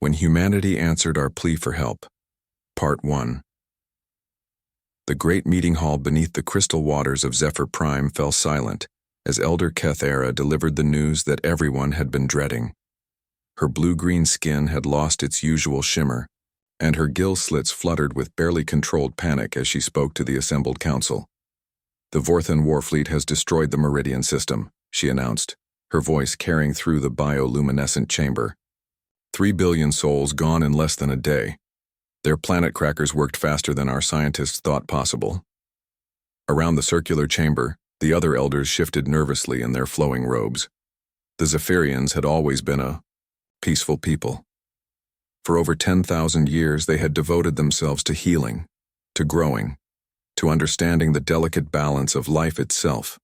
When Humanity Answered Our Plea for Help. Part 1. The great meeting hall beneath the crystal waters of Zephyr Prime fell silent as Elder Kethara delivered the news that everyone had been dreading. Her blue-green skin had lost its usual shimmer, and her gill slits fluttered with barely controlled panic as she spoke to the assembled council. The Vorthan Warfleet has destroyed the Meridian system, she announced, her voice carrying through the bioluminescent chamber. 3 billion souls gone in less than a day. Their planet crackers worked faster than our scientists thought possible. Around the circular chamber, the other elders shifted nervously in their flowing robes. The Zephyrians had always been a peaceful people. For over 10,000 years, they had devoted themselves to healing, to growing, to understanding the delicate balance of life itself.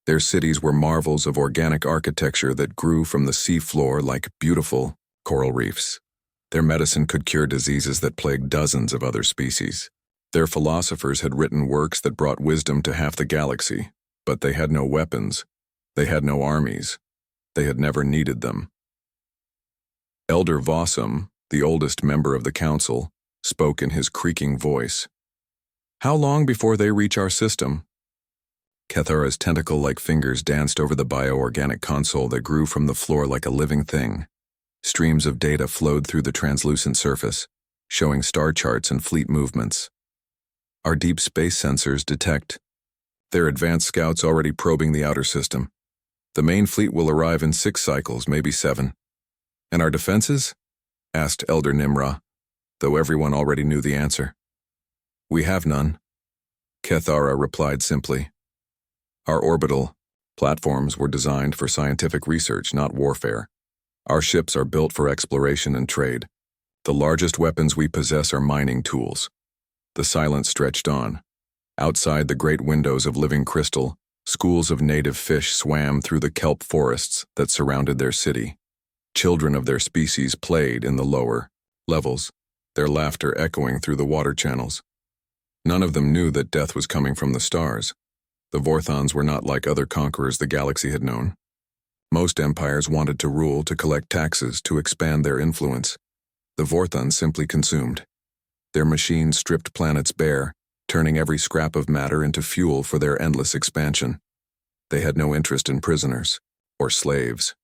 Their cities were marvels of organic architecture that grew from the sea floor like beautiful coral reefs. Their medicine could cure diseases that plagued dozens of other species. Their philosophers had written works that brought wisdom to half the galaxy, but they had no weapons. They had no armies. They had never needed them. Elder Vossum, the oldest member of the council, spoke in his creaking voice. "How long before they reach our system?" Kethara's tentacle-like fingers danced over the bioorganic console that grew from the floor like a living thing. Streams of data flowed through the translucent surface, showing star charts and fleet movements. Our deep space sensors detect. Their advanced scouts already probing the outer system. The main fleet will arrive in 6 cycles, maybe 7. And our defenses? Asked Elder Nimra, though everyone already knew the answer. We have none. Kethara replied simply. Our orbital platforms were designed for scientific research, not warfare. Our ships are built for exploration and trade. The largest weapons we possess are mining tools. The silence stretched on. Outside the great windows of living crystal, schools of native fish swam through the kelp forests that surrounded their city. Children of their species played in the lower levels, their laughter echoing through the water channels. None of them knew that death was coming from the stars. The Vorthons were not like other conquerors the galaxy had known. Most empires wanted to rule, to collect taxes, to expand their influence. The Vorthons simply consumed. Their machines stripped planets bare, turning every scrap of matter into fuel for their endless expansion. They had no interest in prisoners or slaves.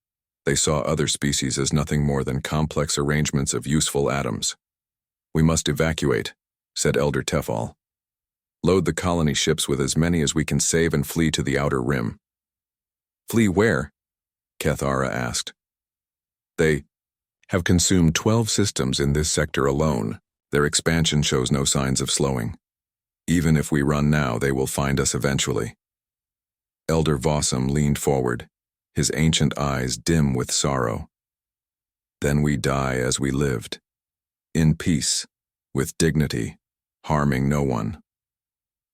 They saw other species as nothing more than complex arrangements of useful atoms. "We must evacuate," said Elder Tefal. "Load the colony ships with as many as we can save and flee to the outer rim." "Flee where?" Kethara asked. "They have consumed 12 systems in this sector alone. Their expansion shows no signs of slowing. Even if we run now, they will find us eventually." Elder Vossum leaned forward, his ancient eyes dim with sorrow. "Then we die as we lived, in peace, with dignity, harming no one."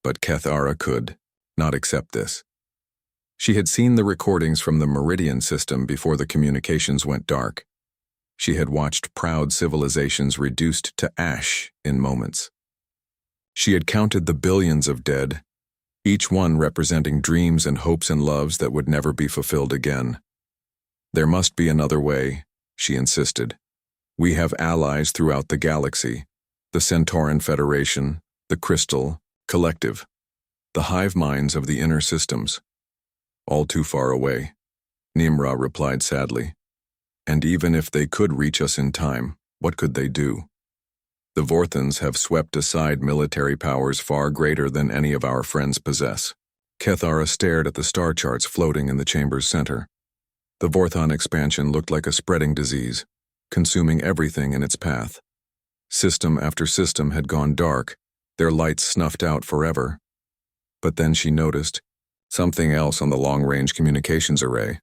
But Kethara could not accept this. She had seen the recordings from the Meridian system before the communications went dark. She had watched proud civilizations reduced to ash in moments. She had counted the billions of dead, each one representing dreams and hopes and loves that would never be fulfilled again. "There must be another way," she insisted. "We have allies throughout the galaxy, the Centauran Federation, the Crystal Collective, the hive minds of the inner systems. All too far away," Nimra replied sadly. "And even if they could reach us in time, what could they do? The Vorthans have swept aside military powers far greater than any of our friends possess." Kethara stared at the star charts floating in the chamber's center. The Vorthon expansion looked like a spreading disease, consuming everything in its path. System after system had gone dark, their lights snuffed out forever. But then she noticed something else on the long-range communications array.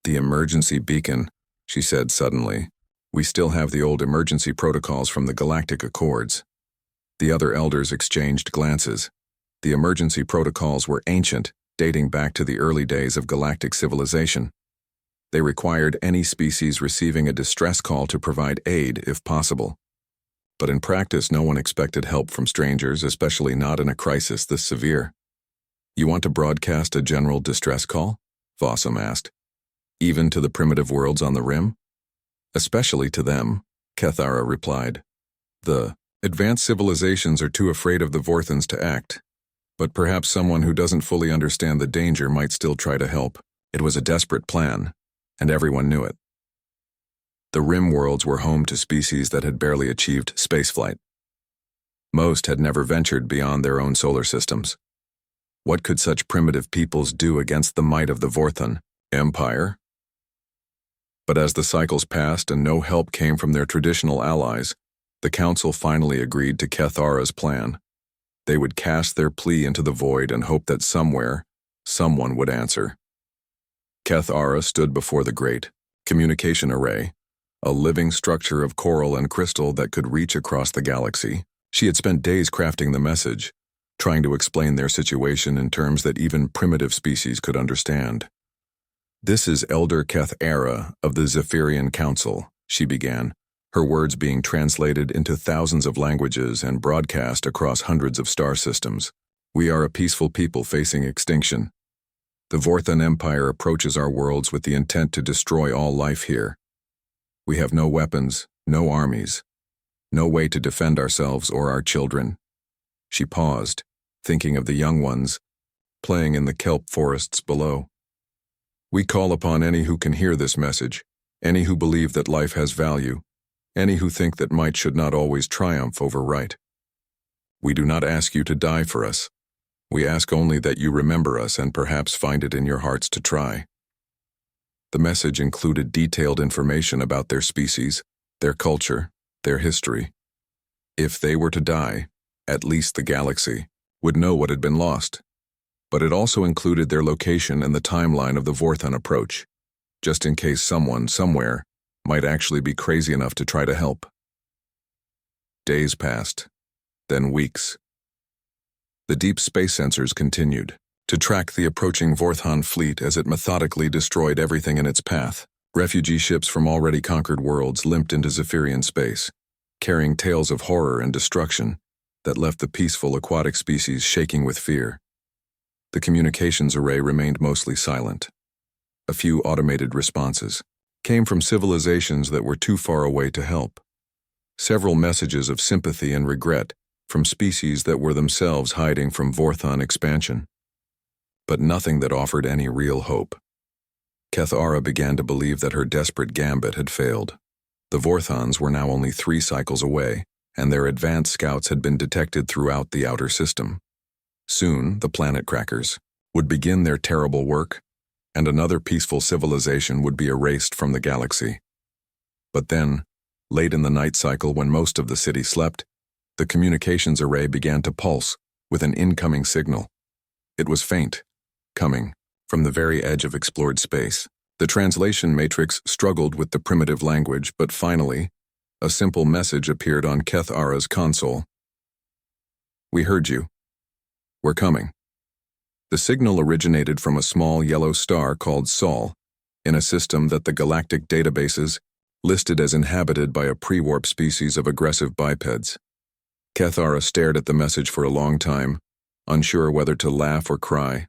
"The emergency beacon," she said suddenly. "We still have the old emergency protocols from the Galactic Accords." The other elders exchanged glances. The emergency protocols were ancient, dating back to the early days of galactic civilization. They required any species receiving a distress call to provide aid if possible. But in practice, no one expected help from strangers, especially not in a crisis this severe. "You want to broadcast a general distress call?" Vossum asked. "Even to the primitive worlds on the rim?" Especially to them, Kethara replied. The advanced civilizations are too afraid of the Vorthans to act, but perhaps someone who doesn't fully understand the danger might still try to help. It was a desperate plan, and everyone knew it. The rim worlds were home to species that had barely achieved spaceflight. Most had never ventured beyond their own solar systems. What could such primitive peoples do against the might of the Vorthan Empire? But as the cycles passed and no help came from their traditional allies, the council finally agreed to Kethara's plan. They would cast their plea into the void and hope that somewhere, someone would answer. Kethara stood before the great communication array, a living structure of coral and crystal that could reach across the galaxy. She had spent days crafting the message, trying to explain their situation in terms that even primitive species could understand. "This is Elder Kethara of the Zephyrian Council," she began, her words being translated into thousands of languages and broadcast across hundreds of star systems. "We are a peaceful people facing extinction. The Vorthan Empire approaches our worlds with the intent to destroy all life here. We have no weapons, no armies, no way to defend ourselves or our children." She paused, thinking of the young ones, playing in the kelp forests below. "We call upon any who can hear this message, any who believe that life has value, any who think that might should not always triumph over right. We do not ask you to die for us. We ask only that you remember us and perhaps find it in your hearts to try." The message included detailed information about their species, their culture, their history. If they were to die, at least the galaxy would know what had been lost. But it also included their location and the timeline of the Vorthan approach, just in case someone, somewhere, might actually be crazy enough to try to help. Days passed, then weeks. The deep space sensors continued to track the approaching Vorthan fleet as it methodically destroyed everything in its path. Refugee ships from already conquered worlds limped into Zephyrian space, carrying tales of horror and destruction that left the peaceful aquatic species shaking with fear. The communications array remained mostly silent. A few automated responses came from civilizations that were too far away to help. Several messages of sympathy and regret from species that were themselves hiding from Vorthan expansion. But nothing that offered any real hope. Kethara began to believe that her desperate gambit had failed. The Vorthans were now only 3 cycles away, and their advanced scouts had been detected throughout the outer system. Soon, the planet crackers would begin their terrible work, and another peaceful civilization would be erased from the galaxy. But then, late in the night cycle when most of the city slept, the communications array began to pulse with an incoming signal. It was faint, coming from the very edge of explored space. The translation matrix struggled with the primitive language, but finally, a simple message appeared on Kethara's console. "We heard you. We're coming." The signal originated from a small yellow star called Sol, in a system that the galactic databases listed as inhabited by a pre-warp species of aggressive bipeds. Kethara stared at the message for a long time, unsure whether to laugh or cry.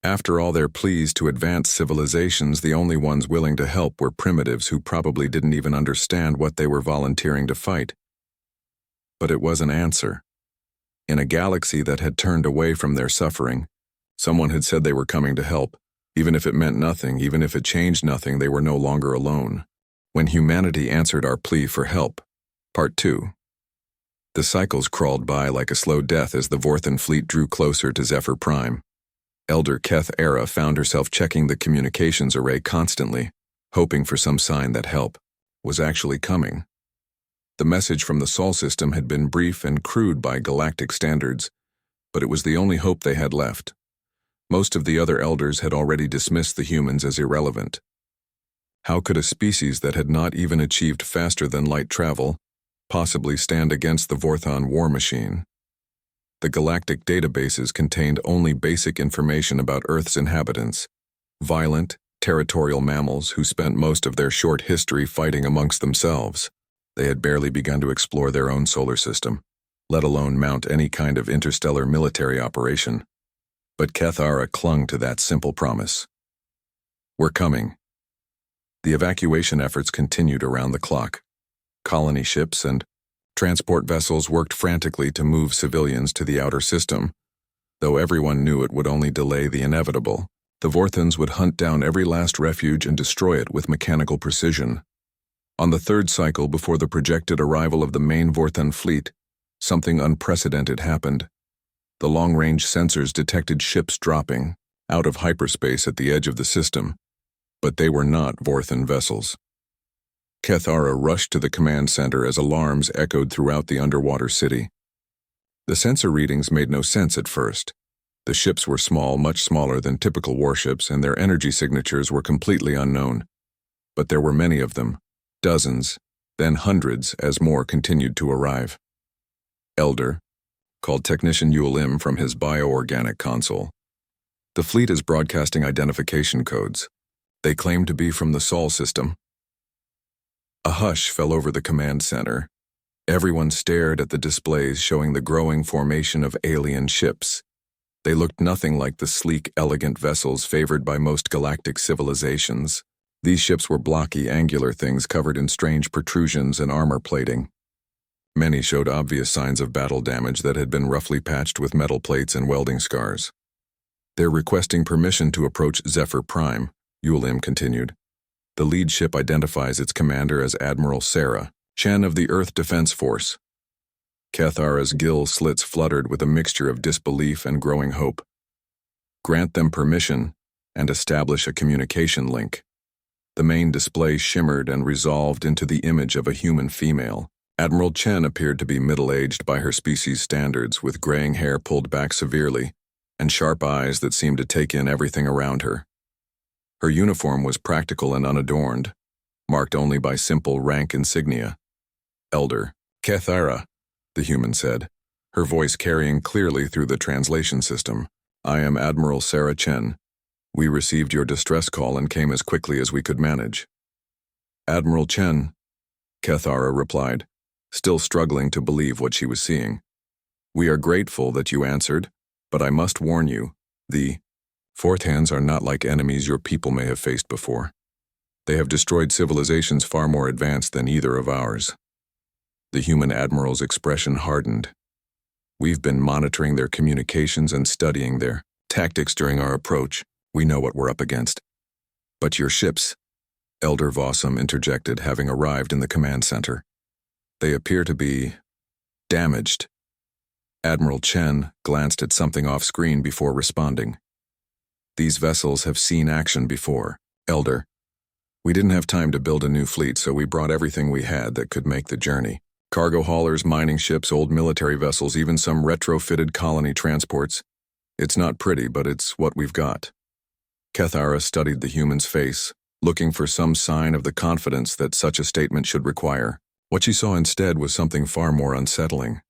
After all their pleas to advance civilizations, the only ones willing to help were primitives who probably didn't even understand what they were volunteering to fight. But it was an answer. In a galaxy that had turned away from their suffering, someone had said they were coming to help. Even if it meant nothing, even if it changed nothing, they were no longer alone. When humanity answered our plea for help. Part 2. The cycles crawled by like a slow death as the Vorthan fleet drew closer to Zephyr Prime. Elder Kethara found herself checking the communications array constantly, hoping for some sign that help was actually coming. The message from the Sol system had been brief and crude by galactic standards, but it was the only hope they had left. Most of the other elders had already dismissed the humans as irrelevant. How could a species that had not even achieved faster-than-light travel possibly stand against the Vorthan war machine? The galactic databases contained only basic information about Earth's inhabitants, violent, territorial mammals who spent most of their short history fighting amongst themselves. They had barely begun to explore their own solar system, let alone mount any kind of interstellar military operation. But Kethara clung to that simple promise. "We're coming." The evacuation efforts continued around the clock. Colony ships and transport vessels worked frantically to move civilians to the outer system. Though everyone knew it would only delay the inevitable, the Vorthans would hunt down every last refuge and destroy it with mechanical precision. On the third cycle before the projected arrival of the main Vorthan fleet, something unprecedented happened. The long-range sensors detected ships dropping out of hyperspace at the edge of the system, but they were not Vorthan vessels. Kethara rushed to the command center as alarms echoed throughout the underwater city. The sensor readings made no sense at first. The ships were small, much smaller than typical warships, and their energy signatures were completely unknown. But there were many of them, dozens, then hundreds as more continued to arrive. Elder called Technician Yulim from his bioorganic console. The fleet is broadcasting identification codes. They claim to be from the Sol system. A hush fell over the command center. Everyone stared at the displays showing the growing formation of alien ships. They looked nothing like the sleek, elegant vessels favored by most galactic civilizations. These ships were blocky, angular things covered in strange protrusions and armor plating. Many showed obvious signs of battle damage that had been roughly patched with metal plates and welding scars. They're requesting permission to approach Zephyr Prime, Yulim continued. The lead ship identifies its commander as Admiral Sarah Chen of the Earth Defense Force. Kethara's gill slits fluttered with a mixture of disbelief and growing hope. Grant them permission and establish a communication link. The main display shimmered and resolved into the image of a human female. Admiral Chen appeared to be middle-aged by her species standards, with graying hair pulled back severely and sharp eyes that seemed to take in everything around her. Her uniform was practical and unadorned, marked only by simple rank insignia. Elder Kethara, the human said, her voice carrying clearly through the translation system. I am Admiral Sarah Chen. We received your distress call and came as quickly as we could manage. Admiral Chen, Kethara replied, still struggling to believe what she was seeing. We are grateful that you answered, but I must warn you, the Vorthans are not like enemies your people may have faced before. They have destroyed civilizations far more advanced than either of ours. The human admiral's expression hardened. We've been monitoring their communications and studying their tactics during our approach. We know what we're up against. But your ships, Elder Vossum interjected, having arrived in the command center. They appear to be damaged. Admiral Chen glanced at something off-screen before responding. These vessels have seen action before, Elder. We didn't have time to build a new fleet, so we brought everything we had that could make the journey. Cargo haulers, mining ships, old military vessels, even some retrofitted colony transports. It's not pretty, but it's what we've got. Kethara studied the human's face, looking for some sign of the confidence that such a statement should require. What she saw instead was something far more unsettling.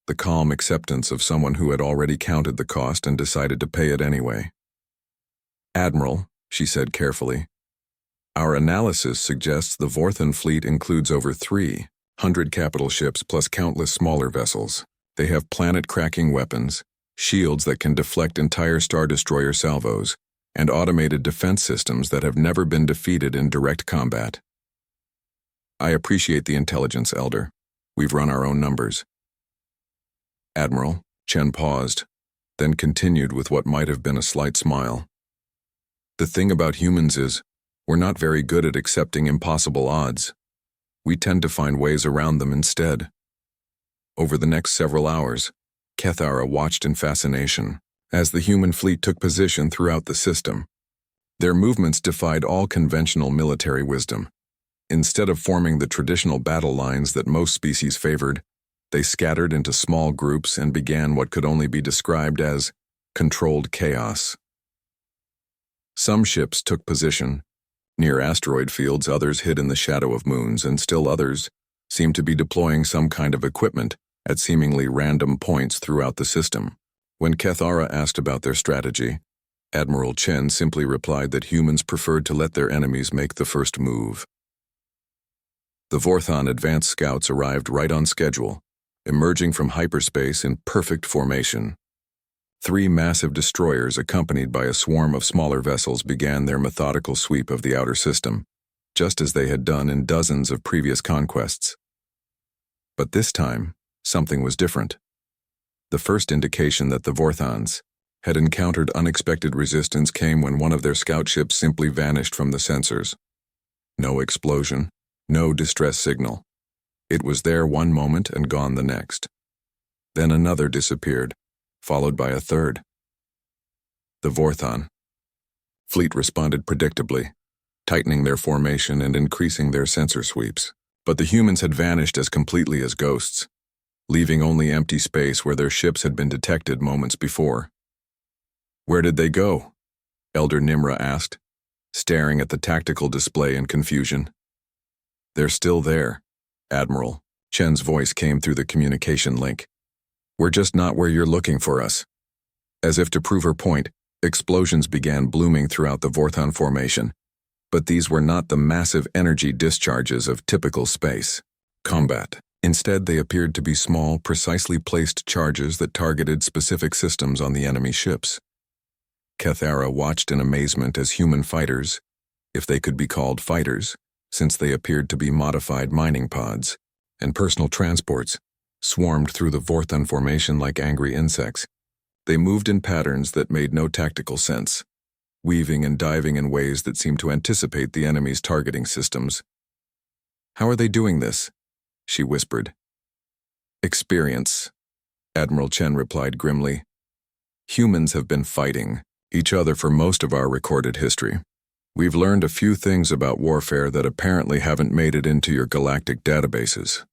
The calm acceptance of someone who had already counted the cost and decided to pay it anyway. Admiral, she said carefully, our analysis suggests the Vorthan fleet includes over 300 capital ships plus countless smaller vessels. They have planet-cracking weapons, shields that can deflect entire Star Destroyer salvos, and automated defense systems that have never been defeated in direct combat. I appreciate the intelligence, Elder. We've run our own numbers. Admiral, Chen paused, then continued with what might have been a slight smile. The thing about humans is, we're not very good at accepting impossible odds. We tend to find ways around them instead. Over the next several hours, Kethara watched in fascination as the human fleet took position throughout the system. Their movements defied all conventional military wisdom. Instead of forming the traditional battle lines that most species favored, they scattered into small groups and began what could only be described as controlled chaos. Some ships took position near asteroid fields, others hid in the shadow of moons, and still others seemed to be deploying some kind of equipment at seemingly random points throughout the system. When Kethara asked about their strategy, Admiral Chen simply replied that humans preferred to let their enemies make the first move. The Vorthon advance scouts arrived right on schedule, emerging from hyperspace in perfect formation. 3 massive destroyers accompanied by a swarm of smaller vessels began their methodical sweep of the outer system. just as they had done in dozens of previous conquests. But this time, something was different. The first indication that the Vorthons had encountered unexpected resistance came when one of their scout ships simply vanished from the sensors. No explosion, no distress signal. It was there one moment and gone the next. Then another disappeared, followed by a third. The Vorthon fleet responded predictably, tightening their formation and increasing their sensor sweeps. But the humans had vanished as completely as ghosts, leaving only empty space where their ships had been detected moments before. "Where did they go?" Elder Nimra asked, staring at the tactical display in confusion. "They're still there, Admiral," Chen's voice came through the communication link. "We're just not where you're looking for us." As if to prove her point, explosions began blooming throughout the Vorthon formation, but these were not the massive energy discharges of typical space combat. Instead, they appeared to be small, precisely placed charges that targeted specific systems on the enemy ships. Kethara watched in amazement as human fighters, if they could be called fighters, since they appeared to be modified mining pods, and personal transports, swarmed through the Vorthon formation like angry insects. They moved in patterns that made no tactical sense, weaving and diving in ways that seemed to anticipate the enemy's targeting systems. "How are they doing this?" she whispered. "Experience," Admiral Chen replied grimly. "Humans have been fighting each other for most of our recorded history. We've learned a few things about warfare that apparently haven't made it into your galactic databases."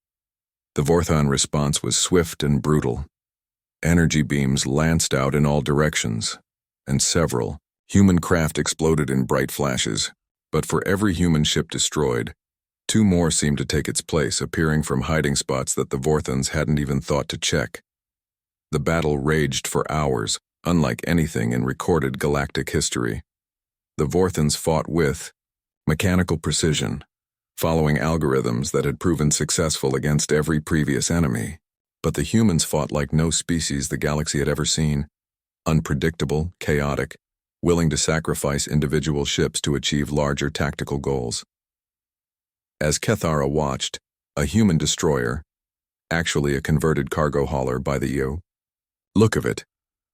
The Vorthon response was swift and brutal. Energy beams lanced out in all directions, and several human craft exploded in bright flashes. But for every human ship destroyed, 2 more seemed to take its place, appearing from hiding spots that the Vorthons hadn't even thought to check. The battle raged for hours, unlike anything in recorded galactic history. The Vorthons fought with mechanical precision, following algorithms that had proven successful against every previous enemy. But the humans fought like no species the galaxy had ever seen, unpredictable, chaotic, willing to sacrifice individual ships to achieve larger tactical goals. As Kethara watched, a human destroyer, actually a converted cargo hauler by the look of it,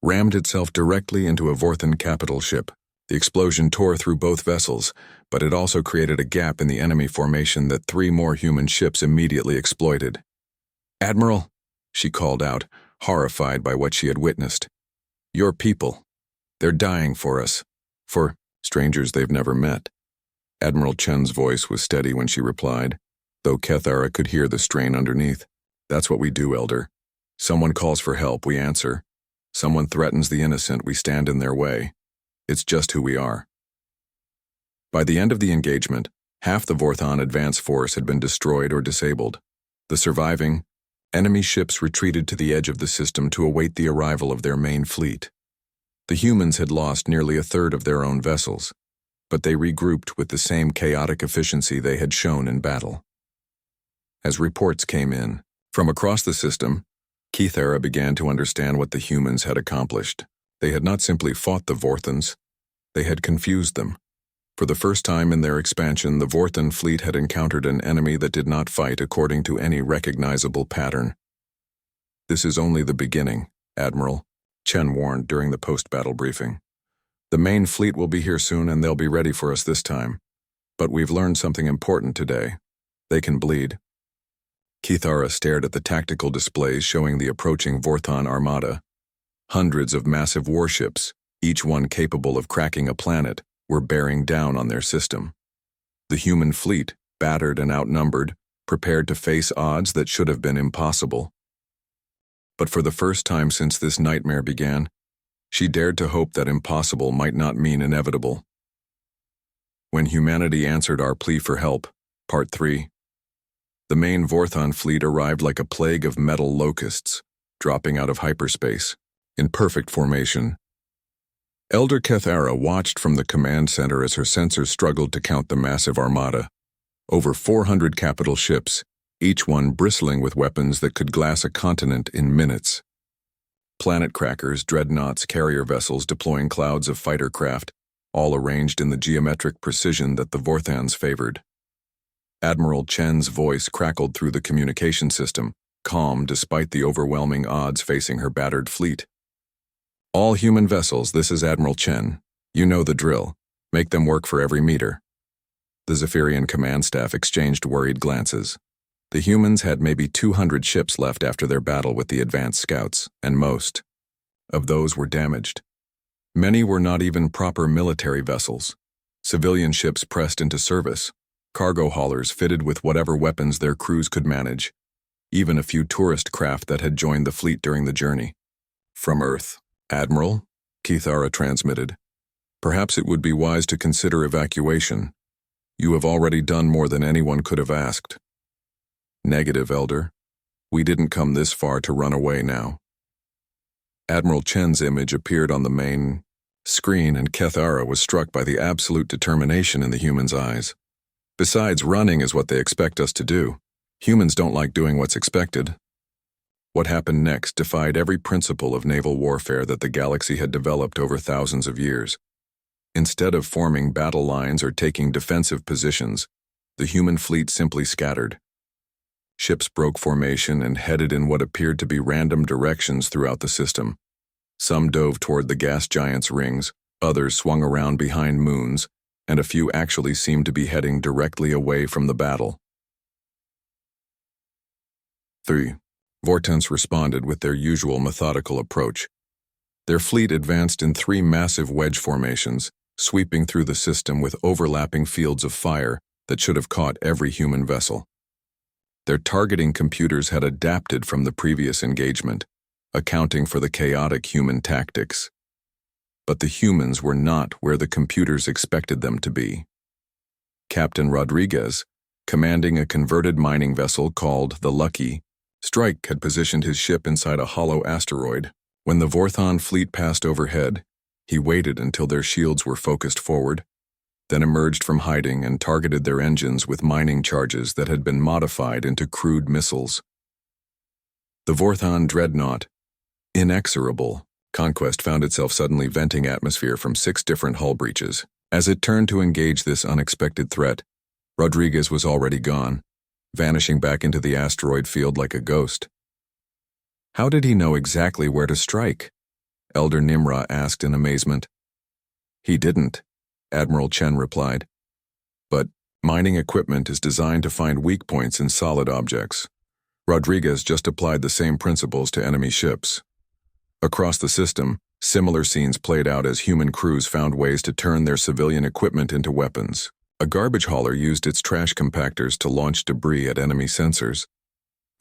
rammed itself directly into a Vorthon capital ship. The explosion tore through both vessels, but it also created a gap in the enemy formation that 3 more human ships immediately exploited. "Admiral," she called out, horrified by what she had witnessed. "Your people. They're dying for us. For strangers they've never met." Admiral Chen's voice was steady when she replied, though Kethara could hear the strain underneath. "That's what we do, Elder. Someone calls for help, we answer. Someone threatens the innocent, we stand in their way. It's just who we are." By the end of the engagement, half the Vorthon advance force had been destroyed or disabled. The surviving enemy ships retreated to the edge of the system to await the arrival of their main fleet. The humans had lost nearly a third of their own vessels, but they regrouped with the same chaotic efficiency they had shown in battle. As reports came in from across the system, Kethara began to understand what the humans had accomplished. They had not simply fought the Vorthons, they had confused them. For the first time in their expansion, the Vorthon fleet had encountered an enemy that did not fight according to any recognizable pattern. "This is only the beginning, Admiral," Chen warned during the post-battle briefing. "The main fleet will be here soon and they'll be ready for us this time. But we've learned something important today. They can bleed." Kethara stared at the tactical displays showing the approaching Vorthon armada. Hundreds of massive warships, each one capable of cracking a planet, were bearing down on their system. The human fleet, battered and outnumbered, prepared to face odds that should have been impossible. But for the first time since this nightmare began, she dared to hope that impossible might not mean inevitable. When humanity answered our plea for help, Part 3, the main Vorthon fleet arrived like a plague of metal locusts, dropping out of hyperspace, in perfect formation. Elder Kethara watched from the command center as her sensors struggled to count the massive armada. Over 400 capital ships, each one bristling with weapons that could glass a continent in minutes. Planet crackers, dreadnoughts, carrier vessels deploying clouds of fighter craft, all arranged in the geometric precision that the Vorthons favored. Admiral Chen's voice crackled through the communication system, calm despite the overwhelming odds facing her battered fleet. "All human vessels, this is Admiral Chen. You know the drill. Make them work for every meter." The Zephyrian command staff exchanged worried glances. The humans had maybe 200 ships left after their battle with the advanced scouts, and most of those were damaged. Many were not even proper military vessels. Civilian ships pressed into service, cargo haulers fitted with whatever weapons their crews could manage, even a few tourist craft that had joined the fleet during the journey. From Earth, "Admiral," Kithara transmitted, "perhaps it would be wise to consider evacuation. You have already done more than anyone could have asked." "Negative, Elder. We didn't come this far to run away now." Admiral Chen's image appeared on the main screen, and Kethara was struck by the absolute determination in the human's eyes. "Besides, running is what they expect us to do. Humans don't like doing what's expected." What happened next defied every principle of naval warfare that the galaxy had developed over thousands of years. Instead of forming battle lines or taking defensive positions, the human fleet simply scattered. Ships broke formation and headed in what appeared to be random directions throughout the system. Some dove toward the gas giants' rings, others swung around behind moons, and a few actually seemed to be heading directly away from the battle. 3. Vortense responded with their usual methodical approach. Their fleet advanced in 3 massive wedge formations, sweeping through the system with overlapping fields of fire that should have caught every human vessel. Their targeting computers had adapted from the previous engagement, accounting for the chaotic human tactics. But the humans were not where the computers expected them to be. Captain Rodriguez, commanding a converted mining vessel called the Lucky, Strike had positioned his ship inside a hollow asteroid. When the Vorthon fleet passed overhead, he waited until their shields were focused forward, then emerged from hiding and targeted their engines with mining charges that had been modified into crude missiles. The Vorthon dreadnought, inexorable, Conquest found itself suddenly venting atmosphere from 6 different hull breaches. As it turned to engage this unexpected threat, Rodriguez was already gone, vanishing back into the asteroid field like a ghost. How did he know exactly where to strike? Elder Nimra asked in amazement. He didn't, Admiral Chen replied. But mining equipment is designed to find weak points in solid objects. Rodriguez just applied the same principles to enemy ships. Across the system, similar scenes played out as human crews found ways to turn their civilian equipment into weapons. A garbage hauler used its trash compactors to launch debris at enemy sensors.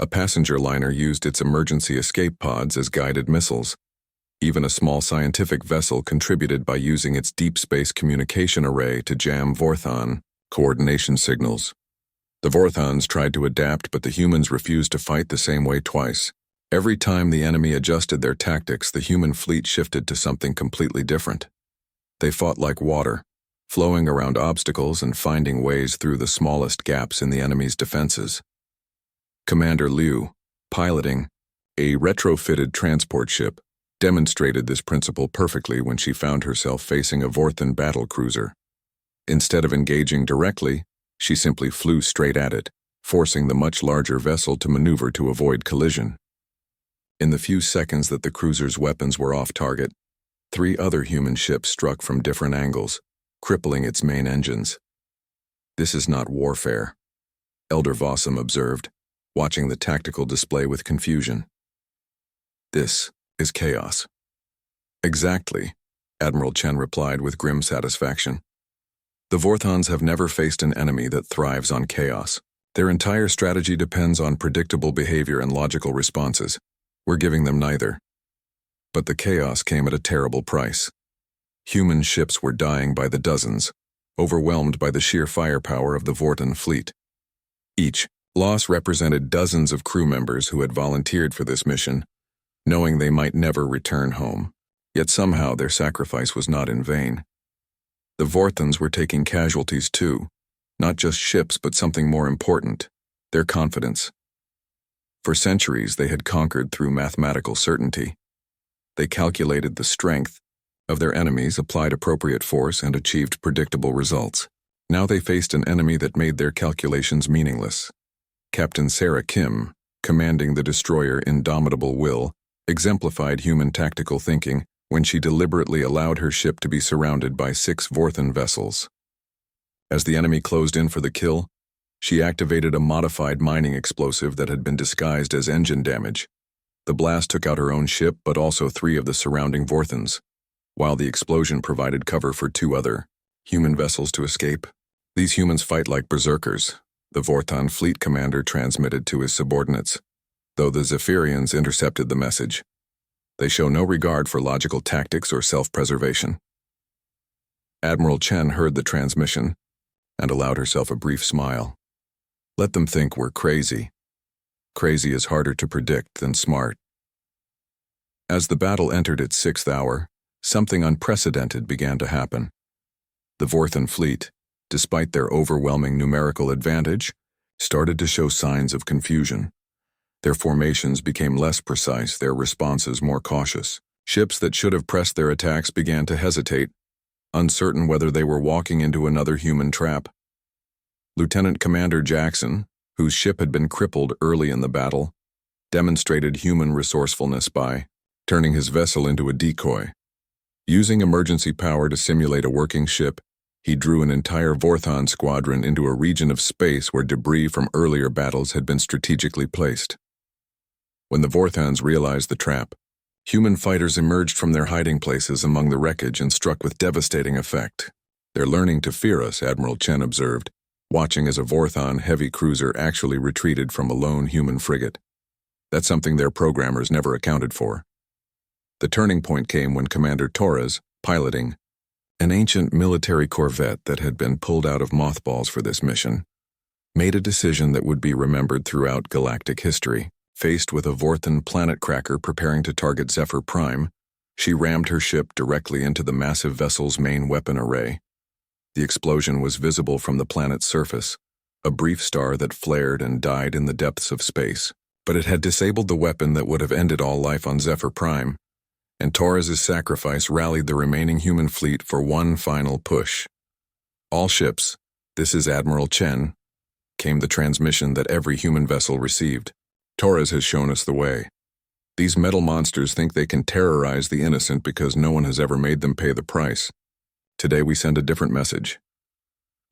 A passenger liner used its emergency escape pods as guided missiles. Even a small scientific vessel contributed by using its deep space communication array to jam Vorthon coordination signals. The Vorthons tried to adapt, but the humans refused to fight the same way twice. Every time the enemy adjusted their tactics, the human fleet shifted to something completely different. They fought like water, flowing around obstacles and finding ways through the smallest gaps in the enemy's defenses. Commander Liu, piloting a retrofitted transport ship, demonstrated this principle perfectly when she found herself facing a Vorthon battle cruiser. Instead of engaging directly, she simply flew straight at it, forcing the much larger vessel to maneuver to avoid collision. In the few seconds that the cruiser's weapons were off target, 3 other human ships struck from different angles, crippling its main engines. This is not warfare, Elder Vossum observed, watching the tactical display with confusion. This is chaos. Exactly, Admiral Chen replied with grim satisfaction. The Vorthons have never faced an enemy that thrives on chaos. Their entire strategy depends on predictable behavior and logical responses. We're giving them neither. But the chaos came at a terrible price. Human ships were dying by the dozens, overwhelmed by the sheer firepower of the Vorthon fleet. Each loss represented dozens of crew members who had volunteered for this mission, knowing they might never return home. Yet somehow their sacrifice was not in vain. The Vorthons were taking casualties too, not just ships but something more important, their confidence. For centuries they had conquered through mathematical certainty. They calculated the strength of their enemies, applied appropriate force, and achieved predictable results. Now they faced an enemy that made their calculations meaningless. Captain Sarah Kim, commanding the destroyer Indomitable Will, exemplified human tactical thinking when she deliberately allowed her ship to be surrounded by 6 Vorthan vessels. As the enemy closed in for the kill, she activated a modified mining explosive that had been disguised as engine damage. The blast took out her own ship but also 3 of the surrounding Vorthans, while the explosion provided cover for 2 other human vessels to escape. These humans fight like berserkers, the Vorthan fleet commander transmitted to his subordinates, though the Zephyrians intercepted the message. They show no regard for logical tactics or self-preservation. Admiral Chen heard the transmission and allowed herself a brief smile. Let them think we're crazy. Crazy is harder to predict than smart. As the battle entered its 6th hour, something unprecedented began to happen. The Vorthan fleet, despite their overwhelming numerical advantage, started to show signs of confusion. Their formations became less precise, their responses more cautious. Ships that should have pressed their attacks began to hesitate, uncertain whether they were walking into another human trap. Lieutenant Commander Jackson, whose ship had been crippled early in the battle, demonstrated human resourcefulness by turning his vessel into a decoy. Using emergency power to simulate a working ship, he drew an entire Vorthan squadron into a region of space where debris from earlier battles had been strategically placed. When the Vorthans realized the trap, human fighters emerged from their hiding places among the wreckage and struck with devastating effect. They're learning to fear us, Admiral Chen observed, watching as a Vorthan heavy cruiser actually retreated from a lone human frigate. That's something their programmers never accounted for. The turning point came when Commander Torres, piloting an ancient military corvette that had been pulled out of mothballs for this mission, made a decision that would be remembered throughout galactic history. Faced with a Vorthan planet cracker preparing to target Zephyr Prime, she rammed her ship directly into the massive vessel's main weapon array. The explosion was visible from the planet's surface, a brief star that flared and died in the depths of space. But it had disabled the weapon that would have ended all life on Zephyr Prime, and Torres's sacrifice rallied the remaining human fleet for one final push. All ships, this is Admiral Chen, came the transmission that every human vessel received. Torres has shown us the way. These metal monsters think they can terrorize the innocent because no one has ever made them pay the price. Today we send a different message.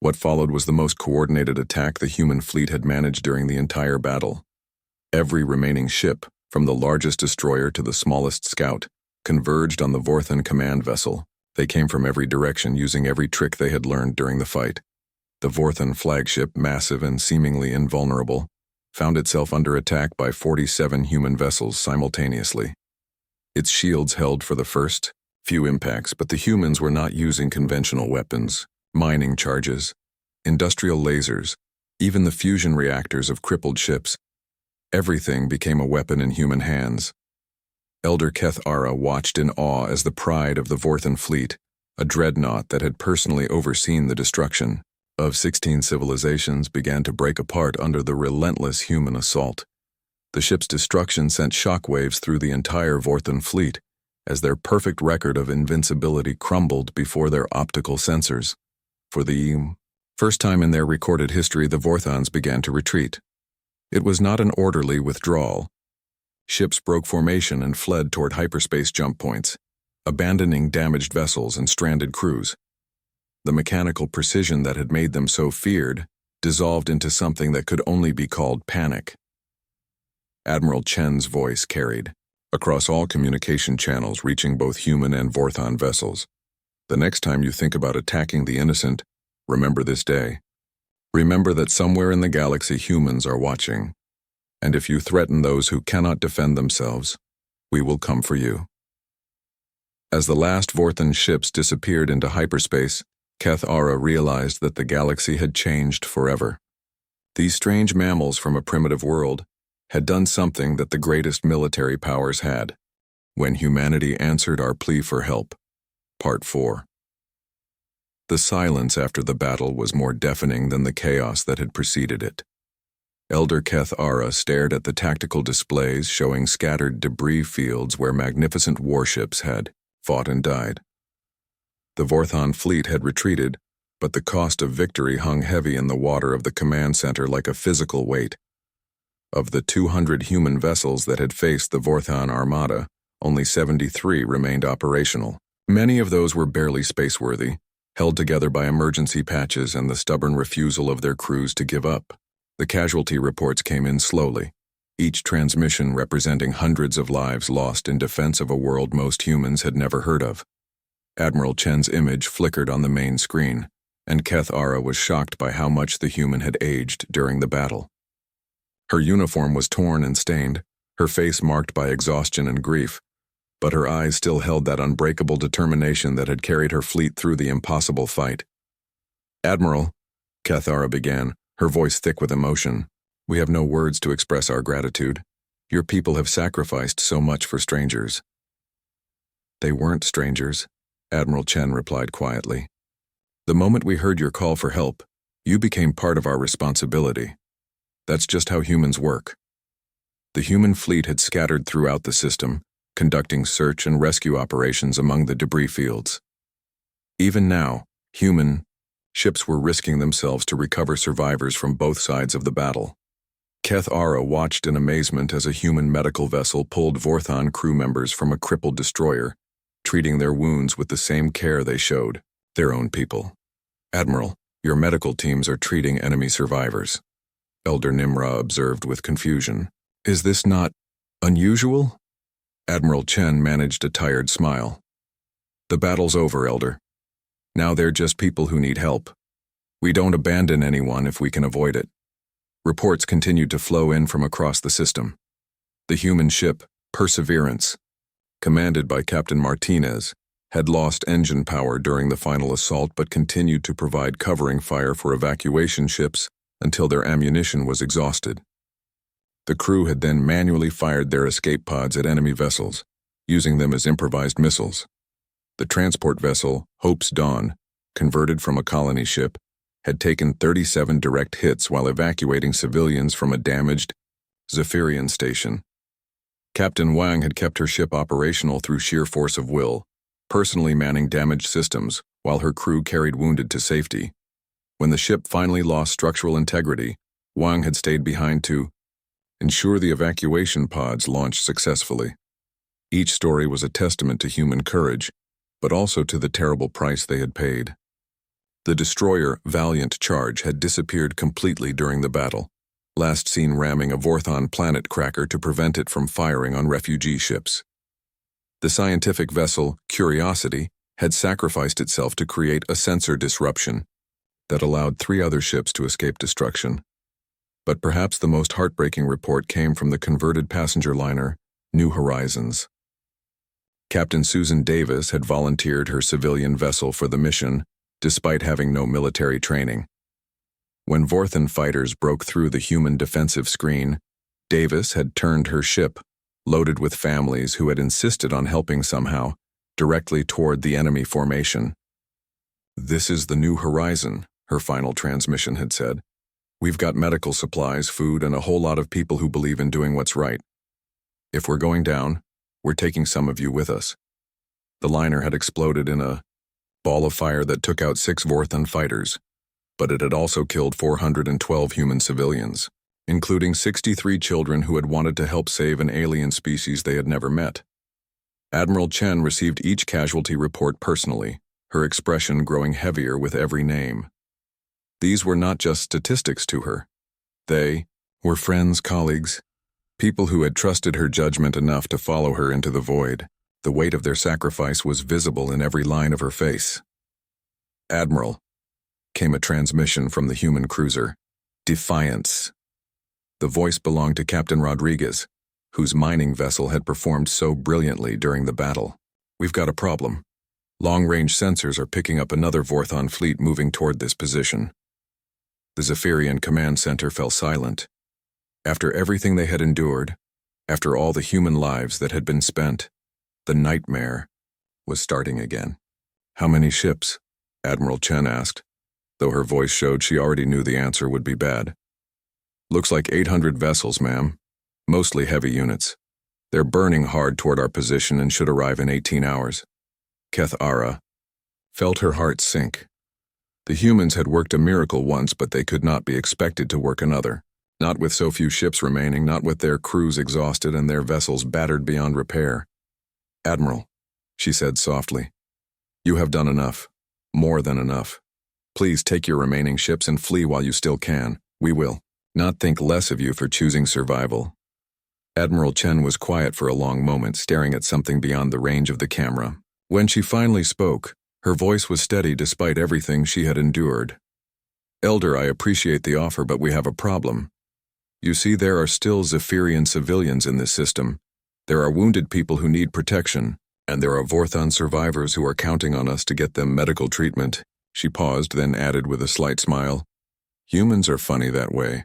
What followed was the most coordinated attack the human fleet had managed during the entire battle. Every remaining ship, from the largest destroyer to the smallest scout, converged on the Vorthan command vessel. They came from every direction using every trick they had learned during the fight. The Vorthan flagship, massive and seemingly invulnerable, found itself under attack by 47 human vessels simultaneously. Its shields held for the first few impacts, but the humans were not using conventional weapons, mining charges, industrial lasers, even the fusion reactors of crippled ships. Everything became a weapon in human hands. Elder Keth Ara watched in awe as the pride of the Vorthan fleet, a dreadnought that had personally overseen the destruction of 16 civilizations, began to break apart under the relentless human assault. The ship's destruction sent shockwaves through the entire Vorthan fleet, as their perfect record of invincibility crumbled before their optical sensors. For the first time in their recorded history, the Vorthans began to retreat. It was not an orderly withdrawal. Ships broke formation and fled toward hyperspace jump points, abandoning damaged vessels and stranded crews. The mechanical precision that had made them so feared dissolved into something that could only be called panic. Admiral Chen's voice carried across all communication channels reaching both human and Vorthan vessels. The next time you think about attacking the innocent, remember this day. Remember that somewhere in the galaxy humans are watching, and if you threaten those who cannot defend themselves, we will come for you. As the last Vorthan ships disappeared into hyperspace, Keth Ara realized that the galaxy had changed forever. These strange mammals from a primitive world had done something that the greatest military powers had. When humanity answered our plea for help. Part 4. The silence after the battle was more deafening than the chaos that had preceded it. Elder Keth Ara stared at the tactical displays showing scattered debris fields where magnificent warships had fought and died. The Vorthan fleet had retreated, but the cost of victory hung heavy in the water of the command center like a physical weight. Of the 200 human vessels that had faced the Vorthon Armada, only 73 remained operational. Many of those were barely spaceworthy, held together by emergency patches and the stubborn refusal of their crews to give up. The casualty reports came in slowly, each transmission representing hundreds of lives lost in defense of a world most humans had never heard of. Admiral Chen's image flickered on the main screen, and Keth Ara was shocked by how much the human had aged during the battle. Her uniform was torn and stained, her face marked by exhaustion and grief, but her eyes still held that unbreakable determination that had carried her fleet through the impossible fight. "Admiral," Keth Ara began, her voice thick with emotion, "we have no words to express our gratitude. Your people have sacrificed so much for strangers." "They weren't strangers," Admiral Chen replied quietly. "The moment we heard your call for help, you became part of our responsibility. That's just how humans work." The human fleet had scattered throughout the system, conducting search and rescue operations among the debris fields. Even now, human ships were risking themselves to recover survivors from both sides of the battle. Keth Ara watched in amazement as a human medical vessel pulled Vorthon crew members from a crippled destroyer, treating their wounds with the same care they showed their own people. "Admiral, your medical teams are treating enemy survivors," Elder Nimra observed with confusion. "Is this not unusual?" Admiral Chen managed a tired smile. "The battle's over, Elder. Now they're just people who need help. We don't abandon anyone if we can avoid it." Reports continued to flow in from across the system. The human ship, Perseverance, commanded by Captain Martinez, had lost engine power during the final assault but continued to provide covering fire for evacuation ships until their ammunition was exhausted. The crew had then manually fired their escape pods at enemy vessels, using them as improvised missiles. The transport vessel, Hope's Dawn, converted from a colony ship, had taken 37 direct hits while evacuating civilians from a damaged Zephyrian station. Captain Wang had kept her ship operational through sheer force of will, personally manning damaged systems while her crew carried wounded to safety. When the ship finally lost structural integrity, Wang had stayed behind to ensure the evacuation pods launched successfully. Each story was a testament to human courage, but also to the terrible price they had paid. The destroyer Valiant Charge had disappeared completely during the battle, last seen ramming a Vorthon planet cracker to prevent it from firing on refugee ships. The scientific vessel Curiosity had sacrificed itself to create a sensor disruption that allowed 3 other ships to escape destruction. But perhaps the most heartbreaking report came from the converted passenger liner New Horizons. Captain Susan Davis had volunteered her civilian vessel for the mission, despite having no military training. When Vorthon fighters broke through the human defensive screen, Davis had turned her ship, loaded with families who had insisted on helping somehow, directly toward the enemy formation. "This is the New Horizon," her final transmission had said. "We've got medical supplies, food, and a whole lot of people who believe in doing what's right. If we're going down, we're taking some of you with us." The liner had exploded in a ball of fire that took out 6 Vorthon fighters, but it had also killed 412 human civilians, including 63 children who had wanted to help save an alien species they had never met. Admiral Chen received each casualty report personally, her expression growing heavier with every name. These were not just statistics to her. They were friends, colleagues, people who had trusted her judgment enough to follow her into the void. The weight of their sacrifice was visible in every line of her face. "Admiral," came a transmission from the human cruiser. "Defiance." The voice belonged to Captain Rodriguez, whose mining vessel had performed so brilliantly during the battle. "We've got a problem. Long-range sensors are picking up another Vorthon fleet moving toward this position." The Zephyrian command center fell silent. After everything they had endured, after all the human lives that had been spent, the nightmare was starting again. "How many ships?" Admiral Chen asked, though her voice showed she already knew the answer would be bad. "Looks like 800 vessels, ma'am. Mostly heavy units. They're burning hard toward our position and should arrive in 18 hours. Keth Ara felt her heart sink. The humans had worked a miracle once, but they could not be expected to work another. Not with so few ships remaining, not with their crews exhausted and their vessels battered beyond repair. "Admiral," she said softly, "you have done enough. More than enough. Please take your remaining ships and flee while you still can. We will not think less of you for choosing survival." Admiral Chen was quiet for a long moment, staring at something beyond the range of the camera. When she finally spoke, her voice was steady despite everything she had endured. "Elder, I appreciate the offer, but we have a problem. You see, there are still Zephyrian civilians in this system. There are wounded people who need protection, and there are Vorthon survivors who are counting on us to get them medical treatment." She paused, then added with a slight smile, "Humans are funny that way.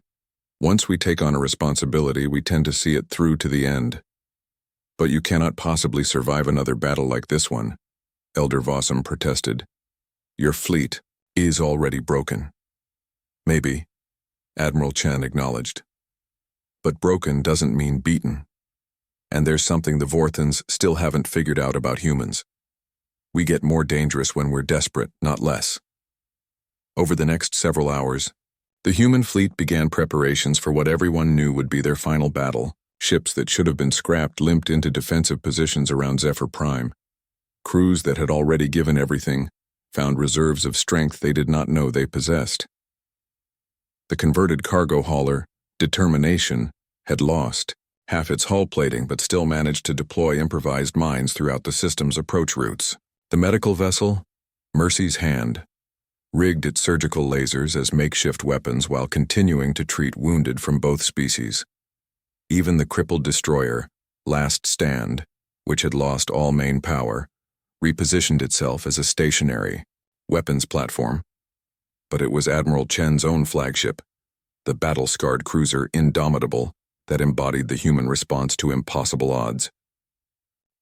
Once we take on a responsibility, we tend to see it through to the end. But you cannot possibly survive another battle like this one," Elder Vossum protested. "Your fleet is already broken." "Maybe," Admiral Chen acknowledged. "But broken doesn't mean beaten. And there's something the Vorthons still haven't figured out about humans. We get more dangerous when we're desperate, not less." Over the next several hours, the human fleet began preparations for what everyone knew would be their final battle. Ships that should have been scrapped limped into defensive positions around Zephyr Prime. Crews that had already given everything found reserves of strength they did not know they possessed. The converted cargo hauler, Determination, had lost half its hull plating but still managed to deploy improvised mines throughout the system's approach routes. The medical vessel, Mercy's Hand, rigged its surgical lasers as makeshift weapons while continuing to treat wounded from both species. Even the crippled destroyer, Last Stand, which had lost all main power, repositioned itself as a stationary weapons platform. But it was Admiral Chen's own flagship, the battle-scarred cruiser Indomitable, that embodied the human response to impossible odds.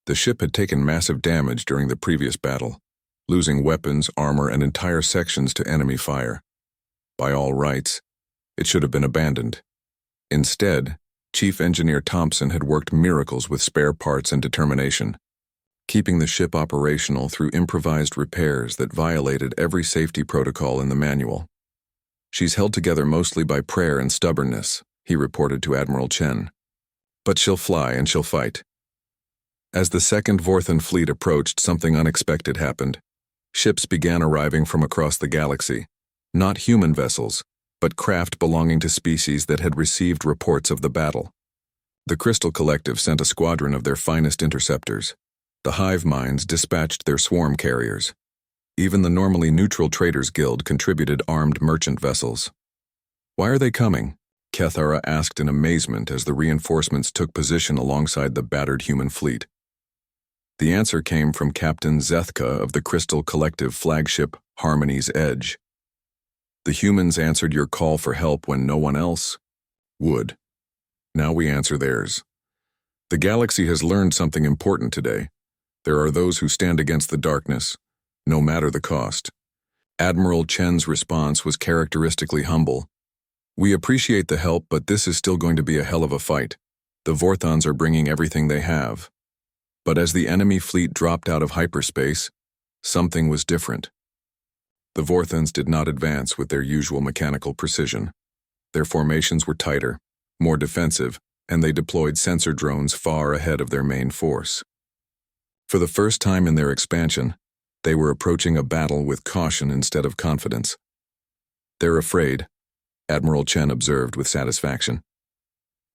The ship had taken massive damage during the previous battle, losing weapons, armor, and entire sections to enemy fire. By all rights, it should have been abandoned. Instead, Chief Engineer Thompson had worked miracles with spare parts and determination, keeping the ship operational through improvised repairs that violated every safety protocol in the manual. "She's held together mostly by prayer and stubbornness," he reported to Admiral Chen. "But she'll fly and she'll fight." As the second Vorthon fleet approached, something unexpected happened. Ships began arriving from across the galaxy, not human vessels, but craft belonging to species that had received reports of the battle. The Crystal Collective sent a squadron of their finest interceptors. The hive minds dispatched their swarm carriers. Even the normally neutral Traders Guild contributed armed merchant vessels. "Why are they coming?" Kethara asked in amazement as the reinforcements took position alongside the battered human fleet. The answer came from Captain Zethka of the Crystal Collective flagship Harmony's Edge. "The humans answered your call for help when no one else would. Now we answer theirs. The galaxy has learned something important today. There are those who stand against the darkness, no matter the cost." Admiral Chen's response was characteristically humble. "We appreciate the help, but this is still going to be a hell of a fight. The Vorthons are bringing everything they have." But as the enemy fleet dropped out of hyperspace, something was different. The Vorthons did not advance with their usual mechanical precision. Their formations were tighter, more defensive, and they deployed sensor drones far ahead of their main force. For the first time in their expansion, they were approaching a battle with caution instead of confidence. "They're afraid," Admiral Chen observed with satisfaction.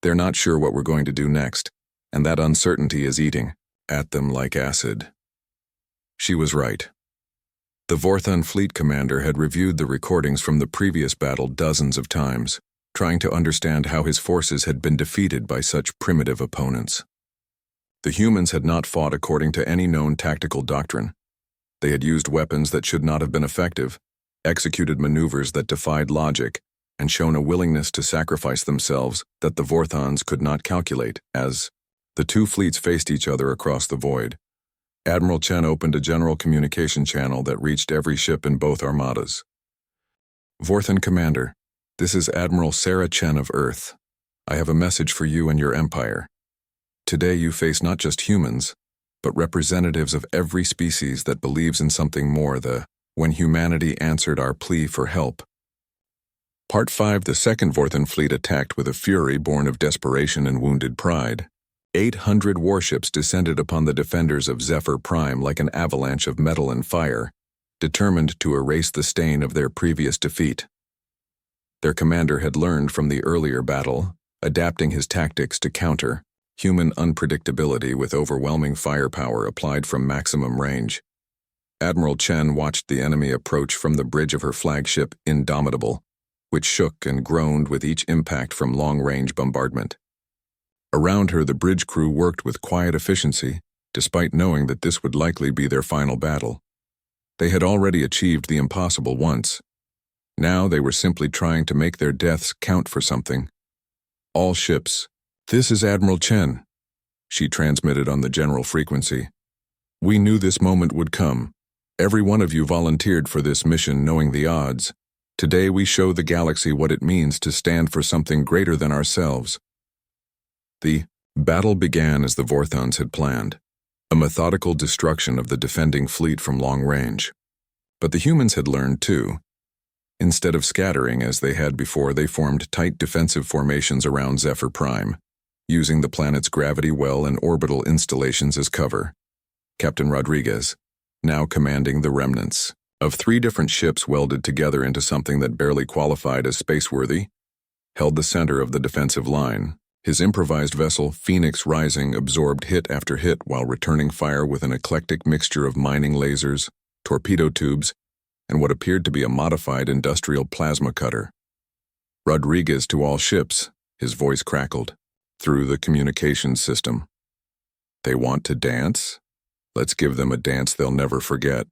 "They're not sure what we're going to do next, and that uncertainty is eating at them like acid." She was right. The Vorthon fleet commander had reviewed the recordings from the previous battle dozens of times, trying to understand how his forces had been defeated by such primitive opponents. The humans had not fought according to any known tactical doctrine. They had used weapons that should not have been effective, executed maneuvers that defied logic, and shown a willingness to sacrifice themselves that the Vorthons could not calculate. As the two fleets faced each other across the void, Admiral Chen opened a general communication channel that reached every ship in both armadas. "Vorthon Commander, this is Admiral Sarah Chen of Earth. I have a message for you and your empire. Today you face not just humans, but representatives of every species that believes in something more, the when humanity answered our plea for help. Part 5. The Second Vorthan Fleet attacked with a fury born of desperation and wounded pride. 800 warships descended upon the defenders of Zephyr Prime like an avalanche of metal and fire, determined to erase the stain of their previous defeat. Their commander had learned from the earlier battle, adapting his tactics to counter human unpredictability with overwhelming firepower applied from maximum range. Admiral Chen watched the enemy approach from the bridge of her flagship Indomitable, which shook and groaned with each impact from long-range bombardment. Around her, the bridge crew worked with quiet efficiency, despite knowing that this would likely be their final battle. They had already achieved the impossible once. Now they were simply trying to make their deaths count for something. All ships. "This is Admiral Chen," she transmitted on the general frequency. "We knew this moment would come. Every one of you volunteered for this mission knowing the odds. Today we show the galaxy what it means to stand for something greater than ourselves." The battle began as the Vorthons had planned, a methodical destruction of the defending fleet from long range. But the humans had learned too. Instead of scattering as they had before, they formed tight defensive formations around Zephyr Prime, using the planet's gravity well and orbital installations as cover. Captain Rodriguez, now commanding the remnants of 3 different ships welded together into something that barely qualified as spaceworthy, held the center of the defensive line. His improvised vessel, Phoenix Rising, absorbed hit after hit while returning fire with an eclectic mixture of mining lasers, torpedo tubes, and what appeared to be a modified industrial plasma cutter. "Rodriguez to all ships," his voice crackled, through the communications system. "They want to dance? Let's give them a dance they'll never forget."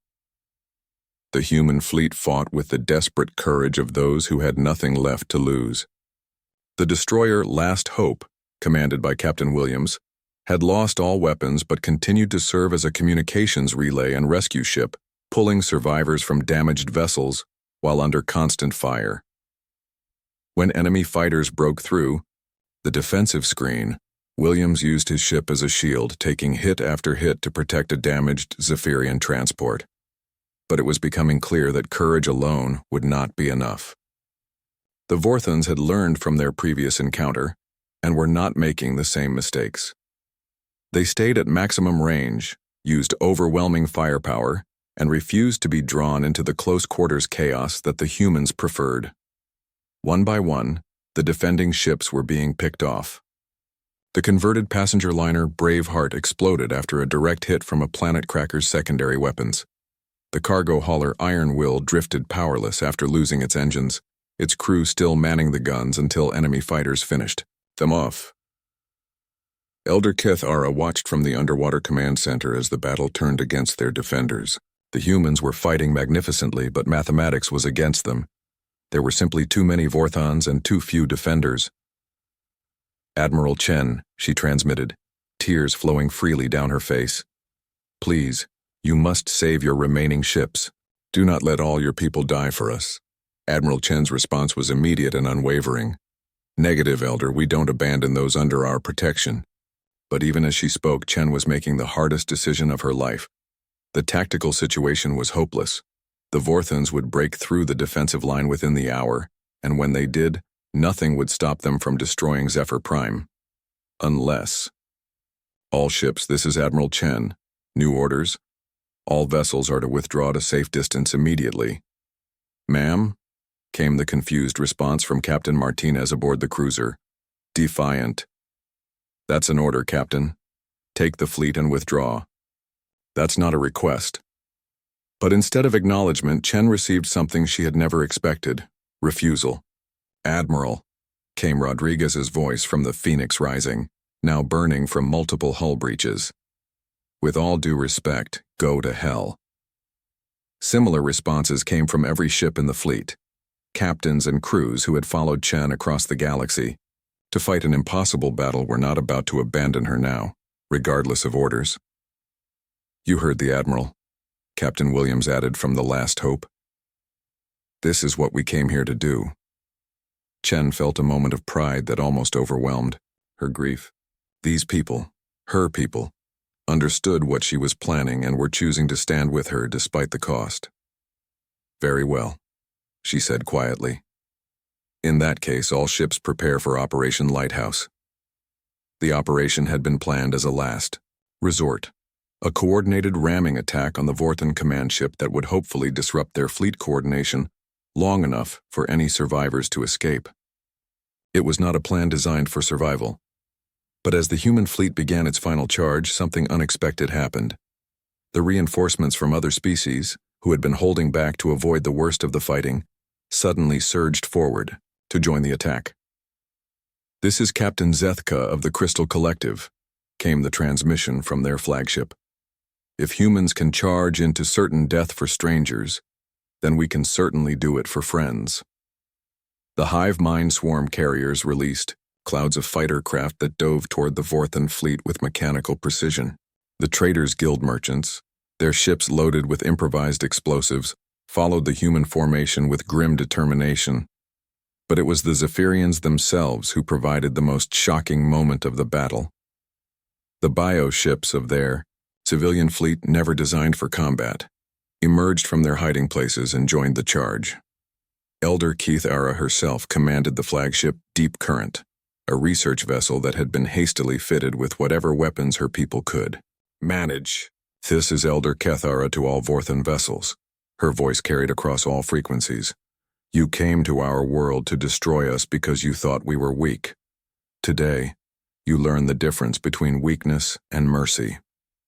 The human fleet fought with the desperate courage of those who had nothing left to lose. The destroyer Last Hope, commanded by Captain Williams, had lost all weapons but continued to serve as a communications relay and rescue ship, pulling survivors from damaged vessels while under constant fire. When enemy fighters broke through the defensive screen, Williams used his ship as a shield, taking hit after hit to protect a damaged Zephyrian transport. But it was becoming clear that courage alone would not be enough. The Vorthons had learned from their previous encounter and were not making the same mistakes. They stayed at maximum range, used overwhelming firepower, and refused to be drawn into the close-quarters chaos that the humans preferred. One by one, the defending ships were being picked off. The converted passenger liner Braveheart exploded after a direct hit from a planet cracker's secondary weapons. The cargo hauler Iron Will drifted powerless after losing its engines, its crew still manning the guns until enemy fighters finished them off. Elder Keth Ara watched from the underwater command center as the battle turned against their defenders. The humans were fighting magnificently, but mathematics was against them. There were simply too many Vorthons and too few defenders. "Admiral Chen," she transmitted, tears flowing freely down her face. "Please, you must save your remaining ships. Do not let all your people die for us." Admiral Chen's response was immediate and unwavering. "Negative, Elder, we don't abandon those under our protection." But even as she spoke, Chen was making the hardest decision of her life. The tactical situation was hopeless. The Vorthons would break through the defensive line within the hour, and when they did, nothing would stop them from destroying Zephyr Prime. Unless... "All ships, this is Admiral Chen. New orders. All vessels are to withdraw to safe distance immediately." "Ma'am?" came the confused response from Captain Martinez aboard the cruiser. Defiant. "That's an order, Captain. Take the fleet and withdraw." "That's not a request." But instead of acknowledgement, Chen received something she had never expected: refusal. "Admiral," came Rodriguez's voice from the Phoenix Rising, now burning from multiple hull breaches. "With all due respect, go to hell." Similar responses came from every ship in the fleet. Captains and crews who had followed Chen across the galaxy to fight an impossible battle were not about to abandon her now, regardless of orders. "You heard the Admiral," Captain Williams added from the Last Hope. "This is what we came here to do." Chen felt a moment of pride that almost overwhelmed her grief. These people, her people, understood what she was planning and were choosing to stand with her despite the cost. Very well, she said quietly. In that case, all ships prepare for Operation Lighthouse. The operation had been planned as a last resort, a coordinated ramming attack on the Vorthan command ship that would hopefully disrupt their fleet coordination long enough for any survivors to escape. It was not a plan designed for survival. But as the human fleet began its final charge, something unexpected happened. The reinforcements from other species, who had been holding back to avoid the worst of the fighting, suddenly surged forward to join the attack. "This is Captain Zethka of the Crystal Collective," came the transmission from their flagship. "If humans can charge into certain death for strangers, then we can certainly do it for friends." The hive mind swarm carriers released clouds of fighter craft that dove toward the Vorthan fleet with mechanical precision. The Traders' Guild merchants, their ships loaded with improvised explosives, followed the human formation with grim determination. But it was the Zephyrians themselves who provided the most shocking moment of the battle. The bioships of their civilian fleet, never designed for combat, emerged from their hiding places and joined the charge. Elder Keith Ara herself commanded the flagship Deep Current, a research vessel that had been hastily fitted with whatever weapons her people could manage. "This is Elder Kethara to all Vorthan vessels," her voice carried across all frequencies. "You came to our world to destroy us because you thought we were weak. Today, you learn the difference between weakness and mercy."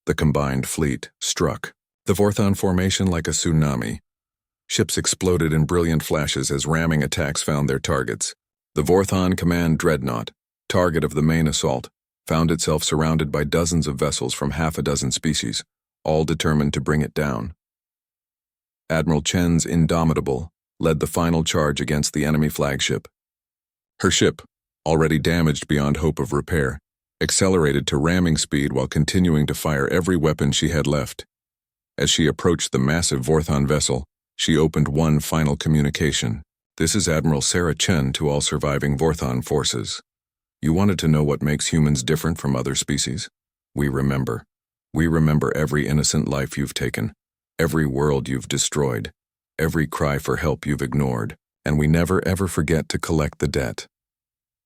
The combined fleet struck the Vorthan formation like a tsunami. Ships exploded in brilliant flashes as ramming attacks found their targets. The Vorthan Command Dreadnought, target of the main assault, found itself surrounded by dozens of vessels from half a dozen species, all determined to bring it down. Admiral Chen's Indomitable led the final charge against the enemy flagship. Her ship, already damaged beyond hope of repair, accelerated to ramming speed while continuing to fire every weapon she had left. As she approached the massive Vorthan vessel, she opened one final communication. "This is Admiral Sarah Chen to all surviving Vorthan forces. You wanted to know what makes humans different from other species? We remember. We remember every innocent life you've taken, every world you've destroyed, every cry for help you've ignored, and we never ever forget to collect the debt."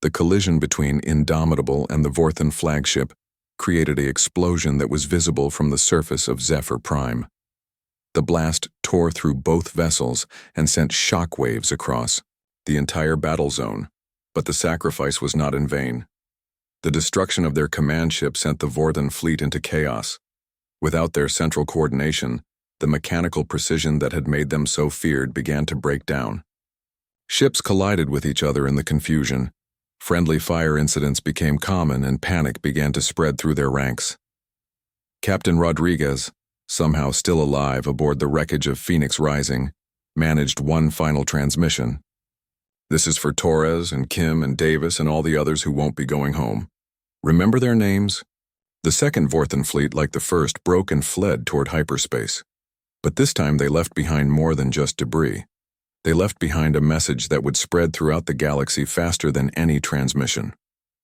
The collision between Indomitable and the Vorthan flagship created an explosion that was visible from the surface of Zephyr Prime. The blast tore through both vessels and sent shock waves across the entire battle zone, but the sacrifice was not in vain. The destruction of their command ship sent the Vorthan fleet into chaos. Without their central coordination, the mechanical precision that had made them so feared began to break down. Ships collided with each other in the confusion. Friendly fire incidents became common and panic began to spread through their ranks. Captain Rodriguez, somehow still alive aboard the wreckage of Phoenix Rising, managed one final transmission. "This is for Torres and Kim and Davis and all the others who won't be going home. Remember their names?" The second Vorthan fleet, like the first, broke and fled toward hyperspace. But this time they left behind more than just debris. They left behind a message that would spread throughout the galaxy faster than any transmission.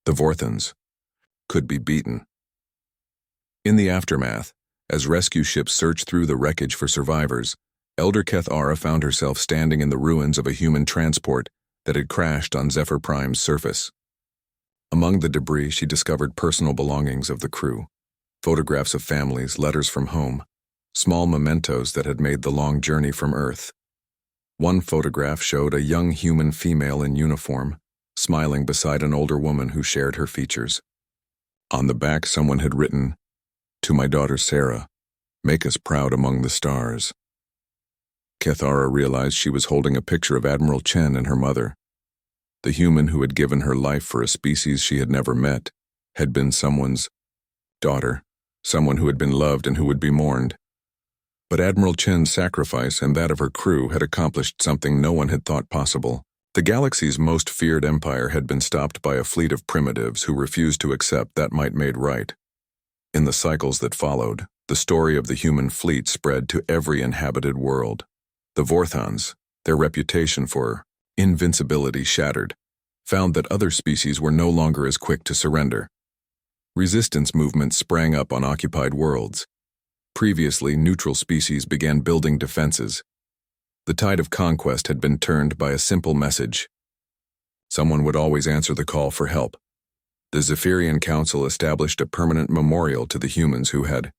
The Vorthans could be beaten. In the aftermath, as rescue ships searched through the wreckage for survivors, Elder Kethara found herself standing in the ruins of a human transport that had crashed on Zephyr Prime's surface. Among the debris, she discovered personal belongings of the crew, photographs of families, letters from home, small mementos that had made the long journey from Earth. One photograph showed a young human female in uniform, smiling beside an older woman who shared her features. On the back, someone had written, "To my daughter Sarah, make us proud among the stars." Kethara realized she was holding a picture of Admiral Chen and her mother. The human who had given her life for a species she had never met had been someone's daughter, someone who had been loved and who would be mourned. But Admiral Chen's sacrifice and that of her crew had accomplished something no one had thought possible. The galaxy's most feared empire had been stopped by a fleet of primitives who refused to accept that might made right. In the cycles that followed, the story of the human fleet spread to every inhabited world. The Vorthans, their reputation for invincibility shattered, found that other species were no longer as quick to surrender. Resistance movements sprang up on occupied worlds. Previously neutral species began building defenses. The tide of conquest had been turned by a simple message. Someone would always answer the call for help. The Zephyrian Council established a permanent memorial to the humans who had